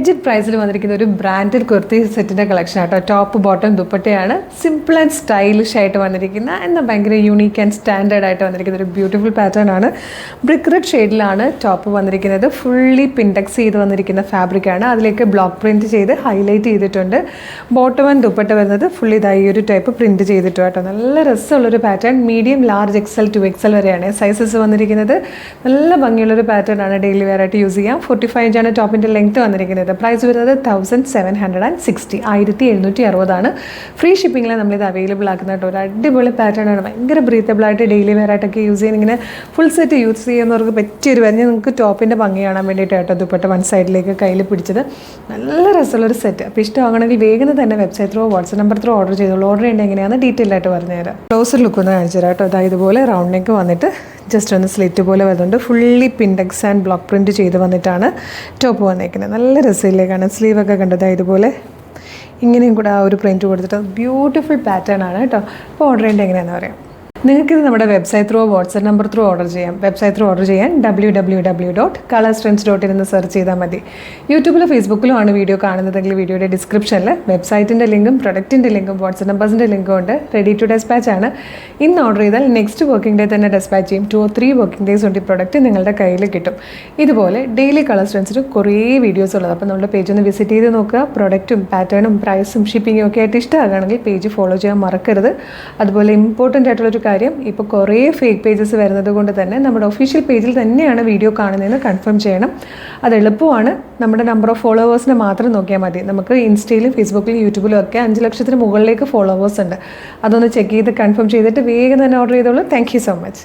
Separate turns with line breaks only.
Budget പ്രൈസിൽ വന്നിരിക്കുന്ന ഒരു ബ്രാൻഡഡ് കുർത്തി സെറ്റിൻ്റെ കളക്ഷൻ ആട്ടോ. ടോപ്പ് ബോട്ടം ദുപ്പട്ടയാണ്. സിമ്പിൾ ആൻഡ് സ്റ്റൈലിഷ് ആയിട്ട് വന്നിരിക്കുന്ന എന്നാൽ ഭയങ്കര യൂണീക്ക് ആൻഡ് സ്റ്റാൻഡേർഡ് ആയിട്ട് വന്നിരിക്കുന്ന ഒരു ബ്യൂട്ടിഫുൾ പാറ്റേൺ ആണ്. ബ്രിക്ക് റെഡ് ഷെയ്ഡിലാണ് ടോപ്പ് വന്നിരിക്കുന്നത്. ഫുള്ളി പിൻടെക്സ് ചെയ്ത് വന്നിരിക്കുന്ന ഫാബ്രിക്കാണ്. അതിലേക്ക് ബ്ലോക്ക് പ്രിൻറ്റ് ചെയ്ത് ഹൈലൈറ്റ് ചെയ്തിട്ടുണ്ട്. ബോട്ടം ആൻഡ് ദുപ്പട്ട വരുന്നത് ഫുള്ളി ഇതായി ഒരു ടൈപ്പ് പ്രിൻറ്റ് ചെയ്തിട്ട് കേട്ടോ. നല്ല രസമുള്ളൊരു pattern. Medium, large, XL to XL വരെയാണ് സൈസസ് വന്നിരിക്കുന്നത്. നല്ല ഭംഗിയുള്ളൊരു പാറ്റേൺ ആണ്. ഡെയിലി വെയർ ആയിട്ട് യൂസ് ചെയ്യാം. 45 ഇഞ്ചാണ് ടോപ്പിൻ്റെ ലെങ്ത് വന്നിരിക്കുന്നത്. പ്രൈസ് വരുന്നത് 1760, 1760 ഫ്രീ ഷിപ്പിങ്ങിൽ നമ്മളിത് അവൈലബിൾ ആക്കുന്ന കേട്ടോ. ഒരു അടിപൊളി പാറ്റേൺ ആണ്. ഭയങ്കര ബ്രീത്തബിൾ ആയിട്ട് ഡെയിലി വെയർ ആയിട്ടൊക്കെ യൂസ് ചെയ്യാൻ ഇങ്ങനെ ഫുൾ സെറ്റ് യൂസ് ചെയ്യുന്നവർക്ക് പറ്റിയൊരു പറഞ്ഞ് നിങ്ങൾക്ക് ടോപ്പിൻ്റെ ഭംഗി കാണാൻ വേണ്ടിയിട്ട് കേട്ടോ ദുപ്പട്ട വൺ സൈഡിലേക്ക് കയ്യിൽ പിടിച്ചത്. നല്ല രസമുള്ളൊരു സെറ്റ്. അപ്പോൾ ഇഷ്ടമാണെങ്കിൽ വേഗം തന്നെ website through WhatsApp number through order ചെയ്തോളൂ. ഓർഡർ ചെയ്യേണ്ടത് എങ്ങനെയാണെന്ന് ഡീറ്റെയിൽ ആയിട്ട് പറഞ്ഞുതരാം. ക്ലോസർ ലുക്ക് ഒന്ന് കാണിച്ചു തരാം കേട്ടോ. അതായത് ഇതുപോലെ റൗണ്ട് നെക്ക് വന്നിട്ട് ജസ്റ്റ് ഒന്ന് സ്ലിറ്റ് പോലെ വരുന്നുണ്ട്. Fully pintucks and block print ചെയ്ത് വന്നിട്ടാണ് ടോപ്പ് വന്നേക്കുന്നത്. നല്ല രസമില്ലേക്കാണ്. സ്ലീവൊക്കെ കണ്ടത് ഇതുപോലെ ഇങ്ങനെയും കൂടെ ആ ഒരു പ്രിൻറ്റ് കൊടുത്തിട്ട് ബ്യൂട്ടിഫുൾ പാറ്റേൺ ആണ് കേട്ടോ. അപ്പോൾ ഓർഡർ ചെയ്യേണ്ടത് എങ്ങനെയാണെന്ന് പറയാം. നിങ്ങൾക്കിത് നമ്മുടെ website through WhatsApp number through order ചെയ്യാം. വെബ്സൈറ്റ് ത്രൂ ഓർഡർ ചെയ്യാൻ www.colorstrends.in എന്ന് സെർച്ച് ചെയ്താൽ മതി. യൂട്യൂബിലും ഫേസ്ബുക്കിലും ആണ് വീഡിയോ കാണുന്നതെങ്കിൽ വീഡിയോയുടെ ഡിസ്ക്രിപ്ഷനിൽ വെബ്സൈറ്റിൻ്റെ ലിങ്കും പ്രൊഡക്റ്റിൻ്റെ ലിങ്കും വാട്സ്ആപ്പ് നമ്പേഴ്സിൻ്റെ ലിങ്കും ഉണ്ട്. റെഡി ടു ഡെസ്പാച്ച് ആണ്. ഇന്ന് ഓർഡർ ചെയ്താൽ നെക്സ്റ്റ് വർക്കിംഗ് ഡേ തന്നെ ഡെസ്പാച്ച് ചെയ്യും. 2 or 3 വർക്കിംഗ് ഡേയ്സ് കൊണ്ട് ഈ പ്രൊഡക്റ്റ് നിങ്ങളുടെ കയ്യിൽ കിട്ടും. ഇതുപോലെ ഡെയിലി കളർ സ്ട്രെൻസിൽ കുറേ വീഡിയോസ് ഉള്ളത്. അപ്പോൾ നമ്മുടെ പേജ് ഒന്ന് വിസിറ്റ് ചെയ്ത് നോക്കുക. പ്രൊഡക്റ്റും പാറ്റേണും പ്രൈസും ഷിപ്പിങ്ങും ഒക്കെ ആയിട്ട് ഇഷ്ടമാകുകയാണെങ്കിൽ പേജ് ഫോളോ ചെയ്യാൻ മറക്കരുത്. അതുപോലെ ഇമ്പോർട്ടൻ്റ് ആയിട്ടുള്ളൊരു കാര്യം, ഇപ്പോൾ കുറേ ഫേക്ക് പേജസ് വരുന്നത് കൊണ്ട് തന്നെ നമ്മുടെ ഒഫീഷ്യൽ പേജിൽ തന്നെയാണ് വീഡിയോ കാണുന്നതെന്ന് കൺഫേം ചെയ്യണം. അത് എളുപ്പമാണ്. നമ്മുടെ നമ്പർ ഓഫ് ഫോളോവേഴ്സിനെ മാത്രം നോക്കിയാൽ മതി. നമുക്ക് ഇൻസ്റ്റയിലും ഫേസ്ബുക്കിലും യൂട്യൂബിലും ഒക്കെ 5 ലക്ഷത്തിന് മുകളിലേക്ക് ഫോളോവേഴ്സ് ഉണ്ട്. അതൊന്ന് ചെക്ക് ചെയ്ത് കൺഫേം ചെയ്തിട്ട് വേഗം തന്നെ ഓർഡർ ചെയ്തോളൂ. Thank you so much.